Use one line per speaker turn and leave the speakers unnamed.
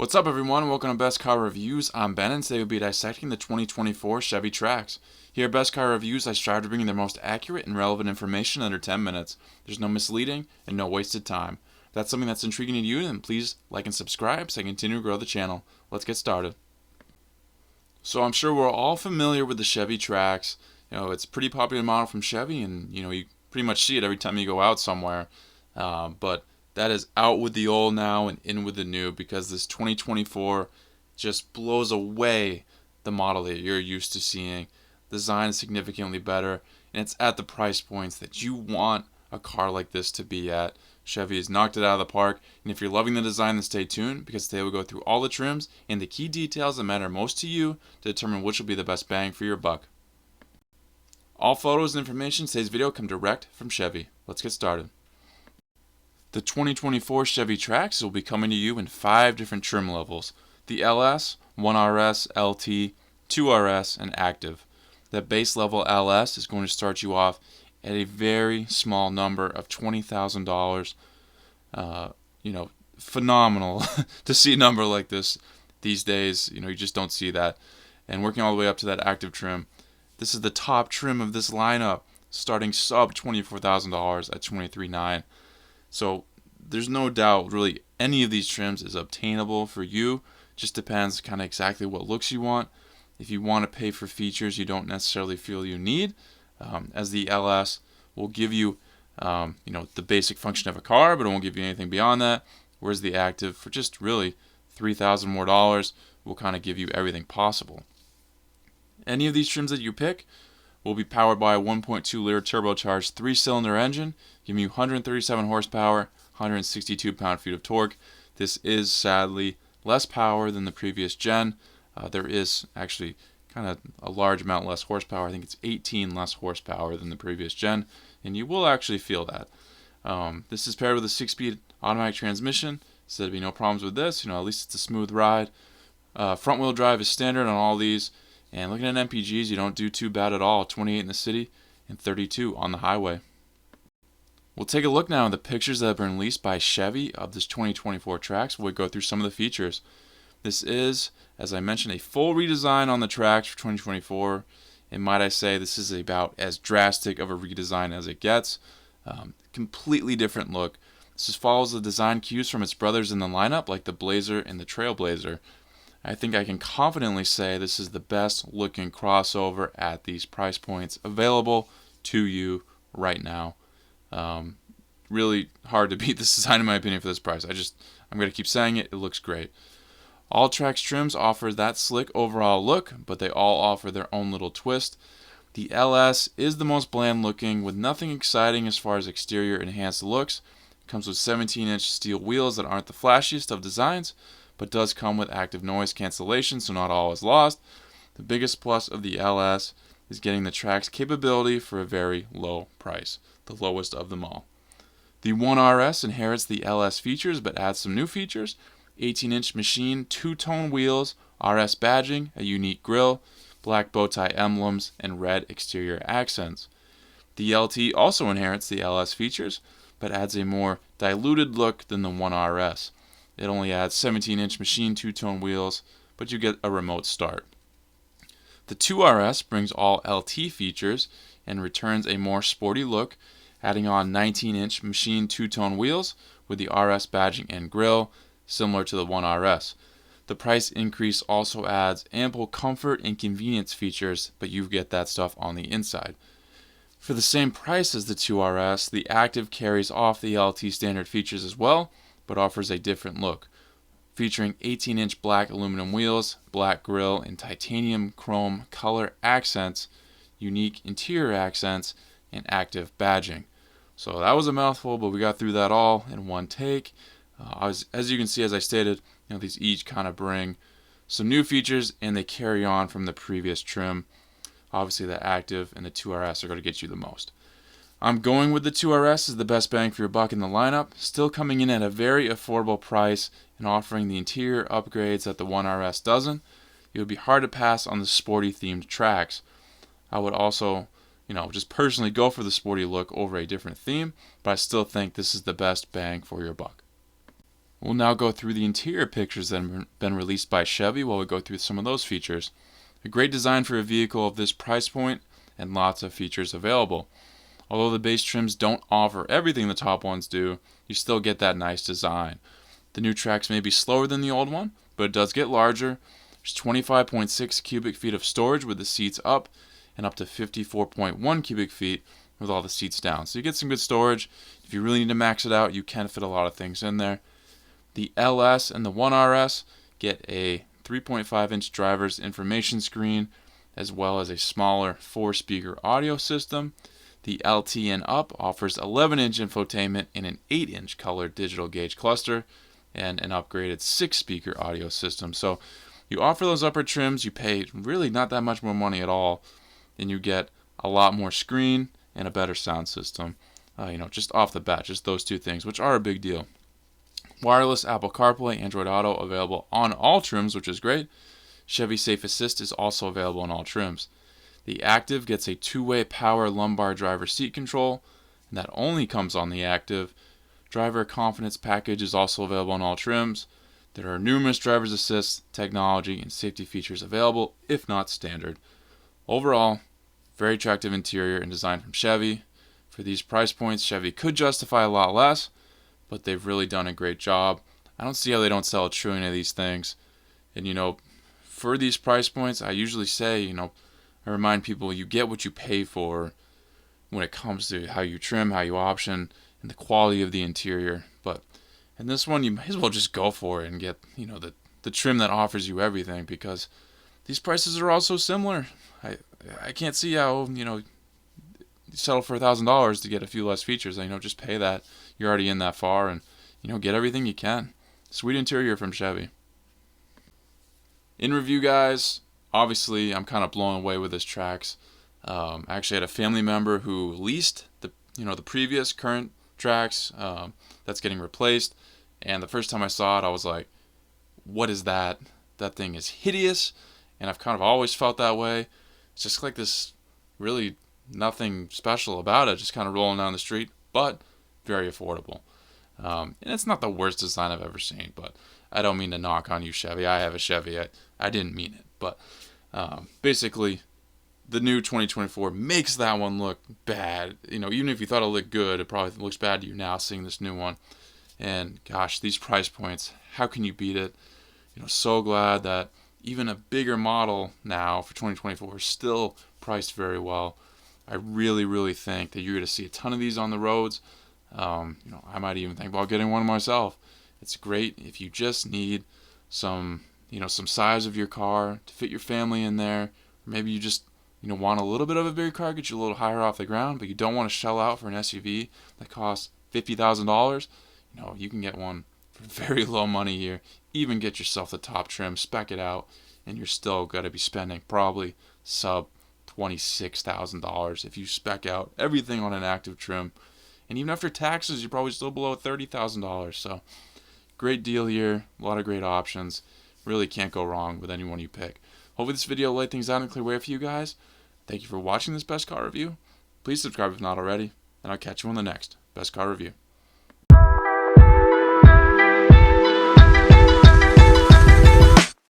What's up, everyone? Welcome to Best Car Reviews. I'm Ben, and today we'll be dissecting the 2024 Chevy Trax. Here at Best Car Reviews, I strive to bring you the most accurate and relevant information under 10 minutes. There's no misleading and no wasted time. If that's something that's intriguing to you, then please like and subscribe so I can continue to grow the channel. Let's get started. So I'm sure we're all familiar with the Chevy Trax. It's a pretty popular model from Chevy, and you pretty much see it every time you go out somewhere. But that is out with the old now and in with the new, because this 2024 just blows away the model that you're used to seeing. The design is significantly better, and it's at the price points that you want a car like this to be at. Chevy has knocked it out of the park, and if you're loving the design, then stay tuned, because today we'll go through all the trims and the key details that matter most to you to determine which will be the best bang for your buck. All photos and information in today's video come direct from Chevy. Let's get started. The 2024 Chevy Trax will be coming to you in 5 different trim levels: the LS, 1RS, LT, 2RS, and Active. The base level LS is going to start you off at a very small number of $20,000. Phenomenal to see a number like this these days. You just don't see that. And working all the way up to that Active trim, this is the top trim of this lineup, starting sub $24,000 at $23,900. So there's no doubt really any of these trims is obtainable for you. Just depends kind of exactly what looks you want. If you want to pay for features you don't necessarily feel you need, as the LS will give you, the basic function of a car, but it won't give you anything beyond that. Whereas the Active, for just really $3,000 more, will kind of give you everything possible. Any of these trims that you pick will be powered by a 1.2-liter turbocharged 3-cylinder engine, giving you 137 horsepower, 162 pound-feet of torque. This is sadly less power than the previous gen. There is actually kind of a large amount less horsepower. I think it's 18 less horsepower than the previous gen, and you will actually feel that. This is paired with a 6-speed automatic transmission, so there'll be no problems with this. At least it's a smooth ride. Front-wheel drive is standard on all these. And looking at MPGs, you don't do too bad at all. 28 in the city and 32 on the highway. We'll take a look now at the pictures that have been released by Chevy of this 2024 Trax. We'll go through some of the features. This is, as I mentioned, a full redesign on the Trax for 2024. And might I say, this is about as drastic of a redesign as it gets. Completely different look. This follows the design cues from its brothers in the lineup, like the Blazer and the Trailblazer. I think I can confidently say this is the best looking crossover at these price points available to you right now. Really hard to beat this design in my opinion for this price. I'm going to keep saying it. It looks great. All Trax trims offer that slick overall look, but they all offer their own little twist. The LS is the most bland looking, with nothing exciting as far as exterior enhanced looks. It comes with 17-inch steel wheels that aren't the flashiest of designs, but does come with active noise cancellation, so not all is lost. The biggest plus of the LS is getting the Trax capability for a very low price, the lowest of them all. The 1RS inherits the LS features, but adds some new features: 18-inch machine, 2-tone wheels, RS badging, a unique grille, black bow tie emblems, and red exterior accents. The LT also inherits the LS features, but adds a more diluted look than the 1RS. It only adds 17-inch machine 2-tone wheels, but you get a remote start. The 2RS brings all LT features and returns a more sporty look, adding on 19-inch machine 2-tone wheels with the RS badging and grille, similar to the 1RS. The price increase also adds ample comfort and convenience features, but you get that stuff on the inside. For the same price as the 2RS, the Active carries off the LT standard features as well, but offers a different look, featuring 18-inch black aluminum wheels, black grille, and titanium chrome color accents, unique interior accents, and active badging. So that was a mouthful, but we got through that all in one take. As you can see, as I stated, these each kind of bring some new features, and they carry on from the previous trim. Obviously, the Active and the 2RS are going to get you the most. I'm going with the 2RS as the best bang for your buck in the lineup, still coming in at a very affordable price and offering the interior upgrades that the 1RS doesn't. It would be hard to pass on the sporty themed Trax. I would also, just personally go for the sporty look over a different theme, but I still think this is the best bang for your buck. We'll now go through the interior pictures that have been released by Chevy while we go through some of those features. A great design for a vehicle of this price point and lots of features available. Although the base trims don't offer everything the top ones do, you still get that nice design. The new Trax may be slower than the old one, but it does get larger. There's 25.6 cubic feet of storage with the seats up and up to 54.1 cubic feet with all the seats down. So you get some good storage. If you really need to max it out, you can fit a lot of things in there. The LS and the 1RS get a 3.5-inch driver's information screen as well as a smaller 4-speaker audio system. The LT and up offers 11-inch infotainment and an 8-inch color digital gauge cluster and an upgraded 6-speaker audio system. So you offer those upper trims, you pay really not that much more money at all, and you get a lot more screen and a better sound system. Just off the bat, just those two things, which are a big deal. Wireless Apple CarPlay, Android Auto available on all trims, which is great. Chevy Safe Assist is also available on all trims. The Active gets a 2-way power lumbar driver seat control, and that only comes on the Active. Driver Confidence Package is also available on all trims. There are numerous driver's assist, technology, and safety features available, if not standard. Overall, very attractive interior and design from Chevy. For these price points, Chevy could justify a lot less, but they've really done a great job. I don't see how they don't sell a trillion of these things. And for these price points, I usually say, I remind people you get what you pay for when it comes to how you trim, how you option, and the quality of the interior. But in this one, you might as well just go for it and get, the trim that offers you everything, because these prices are all so similar. I can't see how, you settle for $1,000 to get a few less features. Just pay that. You're already in that far, and get everything you can. Sweet interior from Chevy. In review, guys, obviously I'm kind of blown away with this Trax. I actually had a family member who leased the previous current Trax that's getting replaced, and the first time I saw it, I was like, what is that? That thing is hideous, and I've kind of always felt that way. It's just like this really nothing special about it, just kind of rolling down the street, but very affordable. And it's not the worst design I've ever seen, but I don't mean to knock on you, Chevy. I have a Chevy. I didn't mean it, but basically, the new 2024 makes that one look bad. Even if you thought it looked good, it probably looks bad to you now seeing this new one. And gosh, these price points, how can you beat it? So glad that even a bigger model now for 2024 is still priced very well. I really, really think that you're going to see a ton of these on the roads. I might even think about getting one myself. It's great if you just need some size of your car to fit your family in there. Or maybe you just want a little bit of a bigger car, get you a little higher off the ground, but you don't want to shell out for an SUV that costs $50,000. You can get one for very low money here. Even get yourself the top trim, spec it out, and you're still going to be spending probably sub $26,000 if you spec out everything on an active trim. And even after taxes, you're probably still below $30,000. So great deal here, a lot of great options. Really can't go wrong with any one you pick. Hopefully this video laid things out in a clear way for you guys. Thank you for watching this Best Car Review. Please subscribe if not already, and I'll catch you on the next Best Car Review.